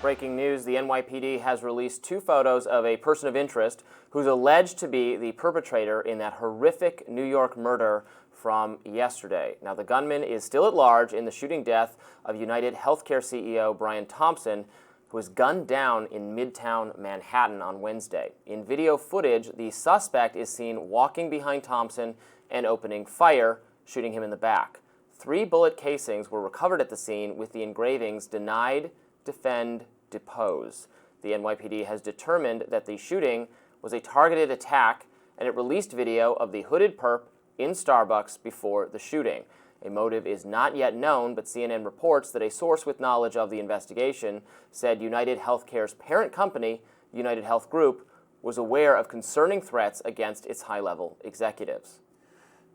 Breaking news, the NYPD has released 2 photos of a person of interest who's alleged to be the perpetrator in that horrific New York murder from yesterday. Now, the gunman is still at large in the shooting death of UnitedHealthcare CEO Brian Thompson, who was gunned down in Midtown Manhattan on Wednesday. In video footage, the suspect is seen walking behind Thompson and opening fire, shooting him in the back. 3 bullet casings were recovered at the scene with the engravings "Denied, Defend, Depose." The NYPD has determined that the shooting was a targeted attack, and it released video of the hooded perp in Starbucks before the shooting. A motive is not yet known, but CNN reports that a source with knowledge of the investigation said UnitedHealthcare's parent company, UnitedHealth Group, was aware of concerning threats against its high-level executives.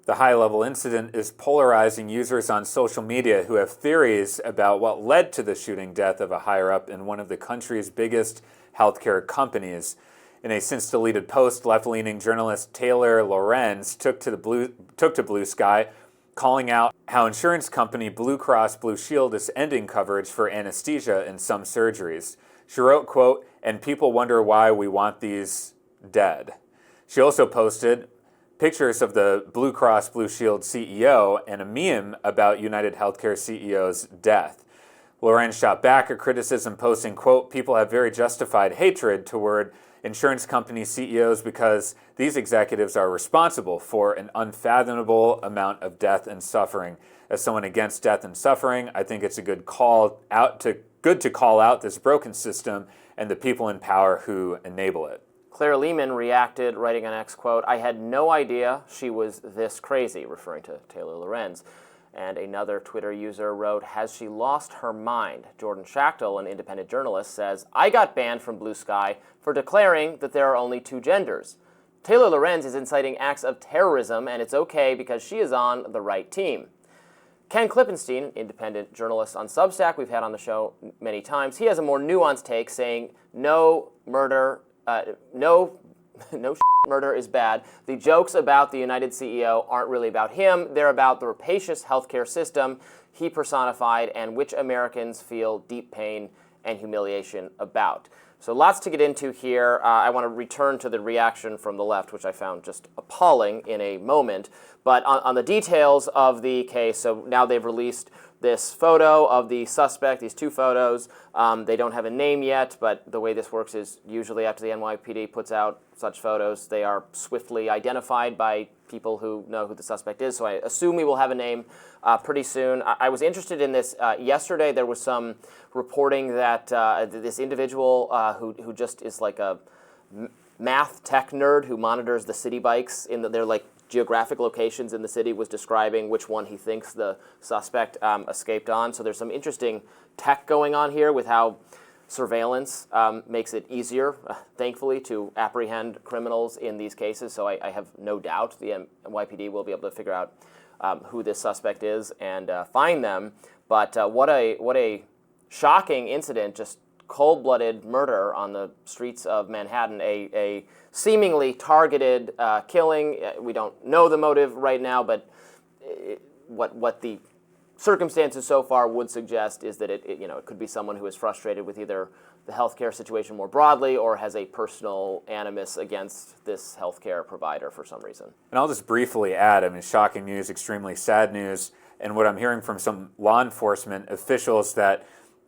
The high-level incident is polarizing users on social media who have theories about what led to the shooting death of a higher-up in one of the country's biggest healthcare companies. In a since-deleted post, left-leaning journalist Taylorlorenz took to Blue Sky, calling out how insurance company Blue Cross Blue Shield is ending coverage for anesthesia in some surgeries. She wrote, quote, "And people wonder why we want these dead." She also posted pictures of the Blue Cross Blue Shield CEO and a meme about UnitedHealthcare CEO's death. Lorenz shot back at criticism, posting, quote, "People have very justified hatred toward insurance company CEOs because these executives are responsible for an unfathomable amount of death and suffering. As someone against death and suffering, I think it's a good to call out this broken system and the people in power who enable it." Claire Lehman reacted, writing on X, quote, "I had no idea she was this crazy," referring to Taylorlorenz. And another Twitter user wrote, "Has she lost her mind?" Jordan Schachtel, an independent journalist, says, "I got banned from Blue Sky for declaring that there are only 2 genders. Taylorlorenz is inciting acts of terrorism, and it's okay because she is on the right team." Ken Klippenstein, independent journalist on Substack, we've had on the show many times, he has a more nuanced take, saying no murder is bad. The jokes about the United CEO aren't really about him. They're about the rapacious healthcare system he personified and which Americans feel deep pain and humiliation about. So lots to get into here. I want to return to the reaction from the left, which I found just appalling in a moment. But on the details of the case, so now they've released this photo of the suspect, these 2 photos. They don't have a name yet, but the way this works is usually after the NYPD puts out such photos, they are swiftly identified by people who know who the suspect is. So I assume we will have a name pretty soon. I was interested in this. Yesterday there was some reporting that this individual who just is like a math tech nerd who monitors the city bikes in their like geographic locations in the city was describing which one he thinks the suspect escaped on. So there's some interesting tech going on here with how surveillance makes it easier, thankfully, to apprehend criminals in these cases. So I have no doubt the NYPD will be able to figure out who this suspect is and find them. But what a shocking incident, just cold-blooded murder on the streets of Manhattan, a seemingly targeted killing. We don't know the motive right now, but what the circumstances so far would suggest is that it could be someone who is frustrated with either the healthcare situation more broadly or has a personal animus against this healthcare provider for some reason. And I'll just briefly add, shocking news, extremely sad news, and what I'm hearing from some law enforcement officials that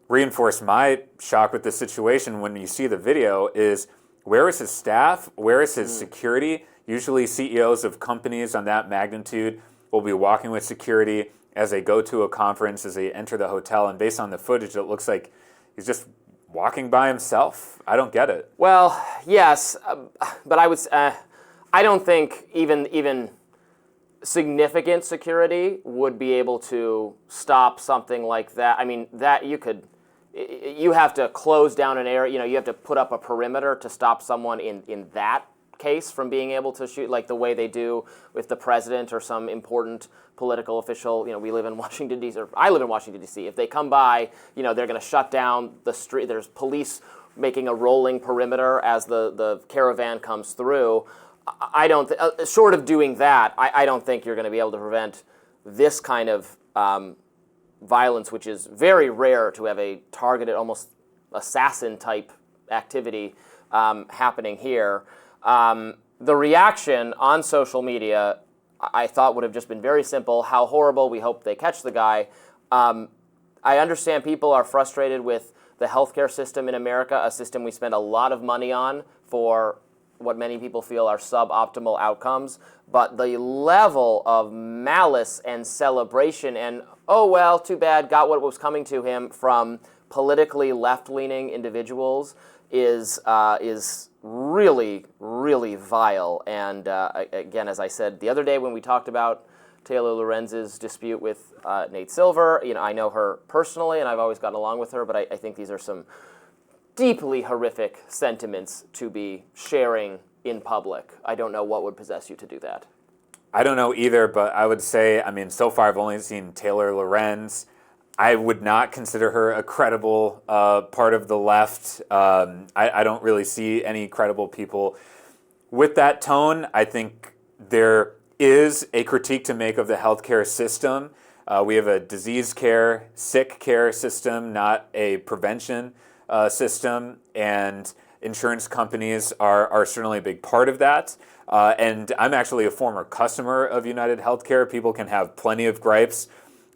reinforce my shock with this situation when you see the video is, where is his staff? Where is his security? Usually CEOs of companies on that magnitude will be walking with security as they go to a conference, as they enter the hotel, and based on the footage, it looks like he's just walking by himself. I don't get it. Well, yes, but I don't think even significant security would be able to stop something like that. I mean, that you have to close down an area, you have to put up a perimeter to stop someone in that case from being able to shoot, like the way they do with the president or some important political official. We live in Washington, D.C., or I live in Washington, D.C. If they come by, they're going to shut down the street. There's police making a rolling perimeter as the caravan comes through. I don't, short of doing that, I don't think you're going to be able to prevent this kind of violence, which is very rare to have a targeted, almost assassin type activity happening here. The reaction on social media, I thought, would have just been very simple. How horrible, we hope they catch the guy. I understand people are frustrated with the healthcare system in America, a system we spend a lot of money on for what many people feel are suboptimal outcomes. But the level of malice and celebration and, oh, well, too bad, got what was coming to him from politically left-leaning individuals is really, really vile. And again, as I said the other day when we talked about Taylor-Lorenz's dispute with Nate Silver, I know her personally, and I've always gotten along with her, but I think these are some deeply horrific sentiments to be sharing in public. I don't know what would possess you to do that. I don't know either, but I would say, so far I've only seen Taylor-Lorenz. I would not consider her a credible part of the left. I don't really see any credible people with that tone. I think there is a critique to make of the healthcare system. We have a disease care, sick care system, not a prevention system, and insurance companies are certainly a big part of that. And I'm actually a former customer of UnitedHealthcare. People can have plenty of gripes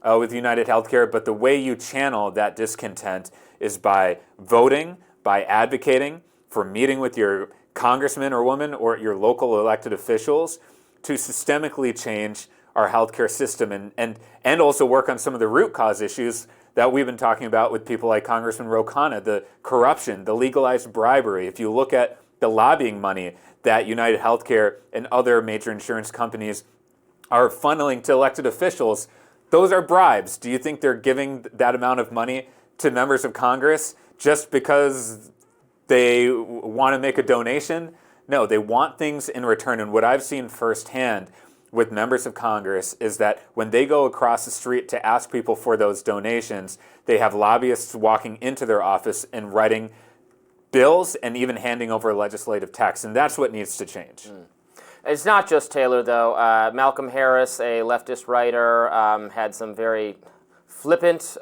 with UnitedHealthcare, but the way you channel that discontent is by voting, by advocating for meeting with your congressman or woman or your local elected officials to systemically change our healthcare system and also work on some of the root cause issues that we've been talking about with people like Congressman Ro Khanna, the corruption, the legalized bribery. If you look at the lobbying money that UnitedHealthcare and other major insurance companies are funneling to elected officials, those are bribes. Do you think they're giving that amount of money to members of Congress just because they want to make a donation? No, they want things in return. And what I've seen firsthand with members of Congress is that when they go across the street to ask people for those donations, they have lobbyists walking into their office and writing bills and even handing over legislative text. And that's what needs to change. It's not just Taylor, though. Malcolm Harris, a leftist writer, had some very flippant,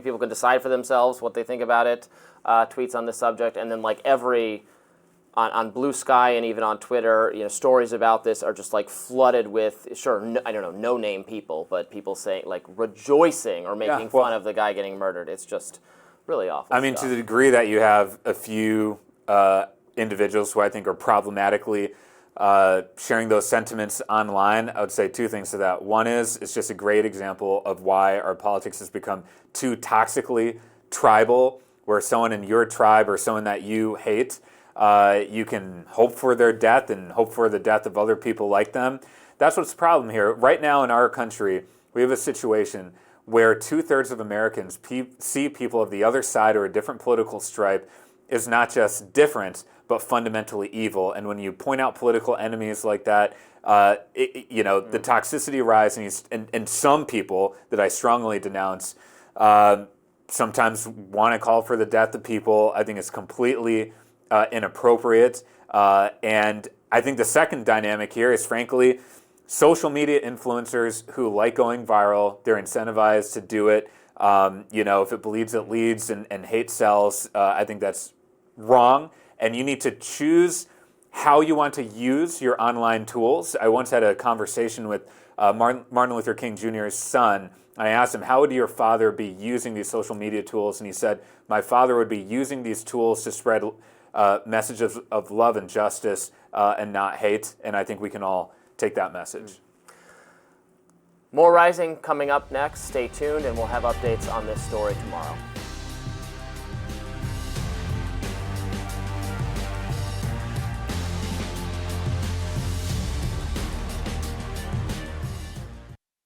people can decide for themselves what they think about it, tweets on the subject. And then on Blue Sky and even on Twitter, stories about this are just flooded with, no-name people, but people saying, rejoicing or making fun of the guy getting murdered. It's just really awful stuff. To the degree that you have a few individuals who I think are problematically sharing those sentiments online, I would say two things to that. One is, it's just a great example of why our politics has become too toxically tribal, where someone in your tribe or someone that you hate, you can hope for their death and hope for the death of other people like them. That's what's the problem here. Right now in our country, we have a situation where 2/3 of Americans see people of the other side or a different political stripe is not just different, but fundamentally evil. And when you point out political enemies like that, the toxicity rises, and some people that I strongly denounce sometimes want to call for the death of people. I think it's completely inappropriate. And I think the second dynamic here is, frankly, social media influencers who like going viral. They're incentivized to do it. If it bleeds, it leads, and hate sells. I think that's wrong. And you need to choose how you want to use your online tools. I once had a conversation with Martin Luther King Jr.'s son. I asked him, how would your father be using these social media tools? And he said, my father would be using these tools to spread messages of love and justice and not hate. And I think we can all take that message. More Rising coming up next. Stay tuned, and we'll have updates on this story tomorrow.